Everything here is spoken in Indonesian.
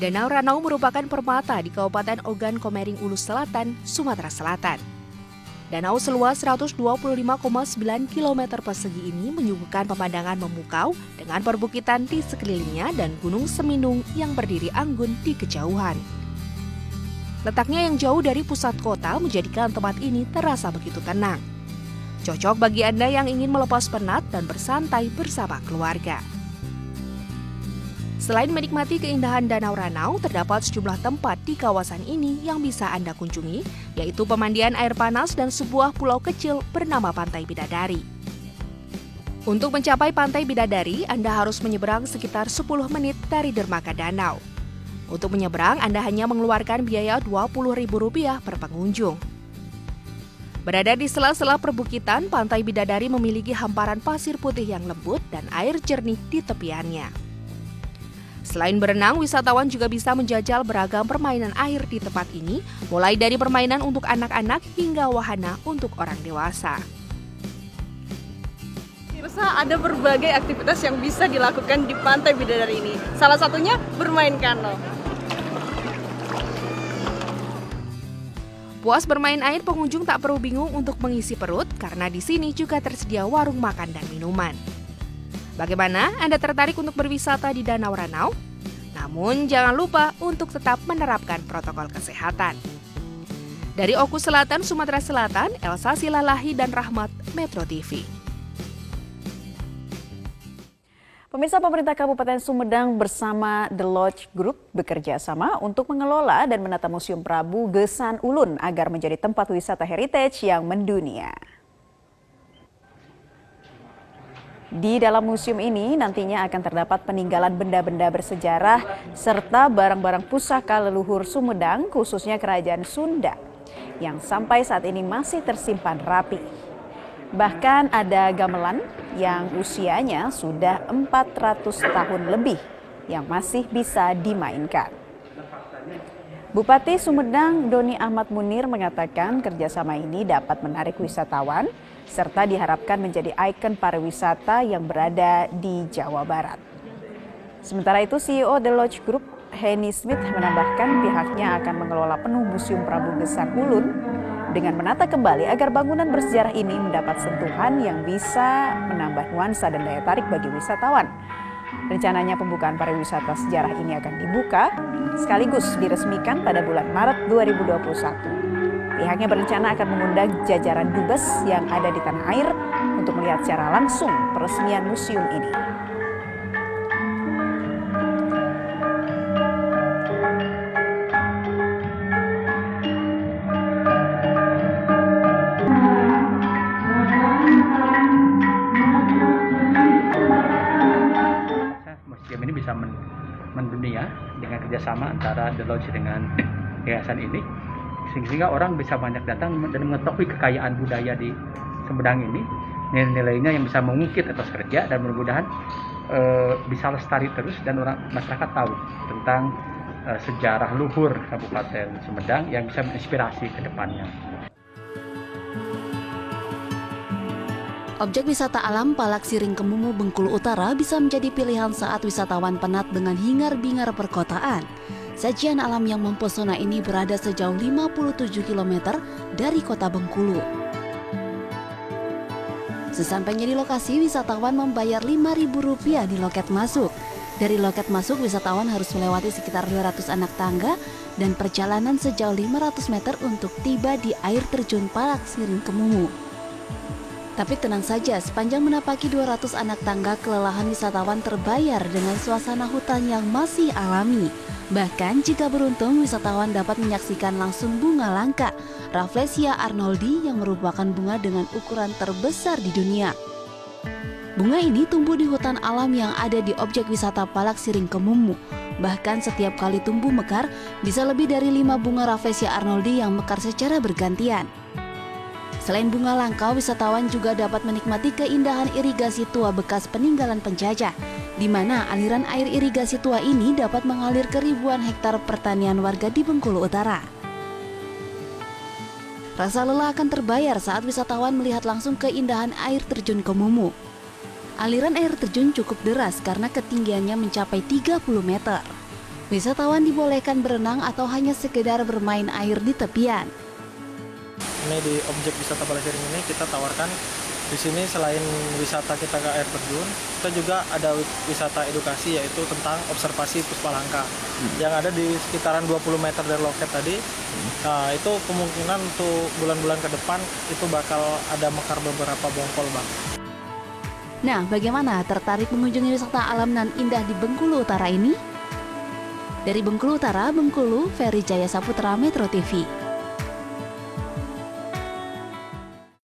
Danau Ranau merupakan permata di Kabupaten Ogan Komering Ulu Selatan, Sumatera Selatan. Danau seluas 125,9 km persegi ini menyuguhkan pemandangan memukau dengan perbukitan di sekelilingnya dan Gunung Seminung yang berdiri anggun di kejauhan. Letaknya yang jauh dari pusat kota menjadikan tempat ini terasa begitu tenang. Cocok bagi Anda yang ingin melepas penat dan bersantai bersama keluarga. Selain menikmati keindahan Danau Ranau, terdapat sejumlah tempat di kawasan ini yang bisa Anda kunjungi, yaitu pemandian air panas dan sebuah pulau kecil bernama Pantai Bidadari. Untuk mencapai Pantai Bidadari, Anda harus menyeberang sekitar 10 menit dari dermaga danau. Untuk menyeberang, Anda hanya mengeluarkan biaya Rp20.000 per pengunjung. Berada di sela-sela perbukitan, Pantai Bidadari memiliki hamparan pasir putih yang lembut dan air jernih di tepiannya. Selain berenang, wisatawan juga bisa menjajal beragam permainan air di tempat ini, mulai dari permainan untuk anak-anak hingga wahana untuk orang dewasa. Pemirsa, ada berbagai aktivitas yang bisa dilakukan di Pantai Bidadari ini. Salah satunya bermain kano. Puas bermain air, pengunjung tak perlu bingung untuk mengisi perut karena di sini juga tersedia warung makan dan minuman. Bagaimana? Anda tertarik untuk berwisata di Danau Ranau? Namun jangan lupa untuk tetap menerapkan protokol kesehatan. Dari Oku Selatan, Sumatera Selatan, Elsa Silalahi dan Rahmat, Metro TV. Pemirsa, pemerintah Kabupaten Sumedang bersama The Lodge Group bekerja sama untuk mengelola dan menata Museum Prabu Gesan Ulun agar menjadi tempat wisata heritage yang mendunia. Di dalam museum ini nantinya akan terdapat peninggalan benda-benda bersejarah serta barang-barang pusaka leluhur Sumedang, khususnya Kerajaan Sunda, yang sampai saat ini masih tersimpan rapi. Bahkan ada gamelan yang usianya sudah 400 tahun lebih yang masih bisa dimainkan. Bupati Sumedang Doni Ahmad Munir mengatakan kerjasama ini dapat menarik wisatawan serta diharapkan menjadi ikon pariwisata yang berada di Jawa Barat. Sementara itu, CEO The Lodge Group Henny Smith menambahkan pihaknya akan mengelola penuh Museum Prabu Gesan Ulun dengan menata kembali agar bangunan bersejarah ini mendapat sentuhan yang bisa menambah nuansa dan daya tarik bagi wisatawan. Rencananya pembukaan pariwisata sejarah ini akan dibuka sekaligus diresmikan pada bulan Maret 2021. Pihaknya berencana akan mengundang jajaran dubes yang ada di tanah air untuk melihat secara langsung peresmian museum ini. Museum ini bisa mendunia dengan kerjasama antara The Lodge dengan yayasan ini, sehingga orang bisa banyak datang dan mengetahui kekayaan budaya di Sumedang ini, nilai-nilainya yang bisa mengungkit atas kerja dan mudah-mudahan bisa lestari terus dan orang masyarakat tahu tentang sejarah luhur Kabupaten Sumedang yang bisa menginspirasi ke depannya. Objek wisata alam Palak Siring Kemumu Bengkulu Utara bisa menjadi pilihan saat wisatawan penat dengan hingar-bingar perkotaan. Sajian alam yang mempesona ini berada sejauh 57 km dari kota Bengkulu. Sesampainya di lokasi, wisatawan membayar Rp5.000 di loket masuk. Dari loket masuk, wisatawan harus melewati sekitar 200 anak tangga dan perjalanan sejauh 500 meter untuk tiba di air terjun Palak Siring Kemumu. Tapi tenang saja, sepanjang menapaki 200 anak tangga, kelelahan wisatawan terbayar dengan suasana hutan yang masih alami. Bahkan jika beruntung, wisatawan dapat menyaksikan langsung bunga langka, Rafflesia arnoldi, yang merupakan bunga dengan ukuran terbesar di dunia. Bunga ini tumbuh di hutan alam yang ada di objek wisata Palak Siring Kemumu. Bahkan setiap kali tumbuh mekar, bisa lebih dari 5 bunga Rafflesia arnoldi yang mekar secara bergantian. Selain bunga langka, wisatawan juga dapat menikmati keindahan irigasi tua bekas peninggalan penjajah, di mana aliran air irigasi tua ini dapat mengalir ke ribuan hektar pertanian warga di Bengkulu Utara. Rasa lelah akan terbayar saat wisatawan melihat langsung keindahan air terjun Kemumu. Aliran air terjun cukup deras karena ketinggiannya mencapai 30 meter. Wisatawan dibolehkan berenang atau hanya sekedar bermain air di tepian. Ini di objek wisata Balasiring ini kita tawarkan di sini selain wisata kita ke air terjun, kita juga ada wisata edukasi yaitu tentang observasi Puspalangka yang ada di sekitaran 20 meter dari loket tadi. Nah, itu kemungkinan untuk bulan-bulan ke depan itu bakal ada mekar beberapa bongkol, Bang. Nah, bagaimana tertarik mengunjungi wisata alam nan indah di Bengkulu Utara ini? Dari Bengkulu Utara, Bengkulu, Ferry Jaya Saputra, Metro TV.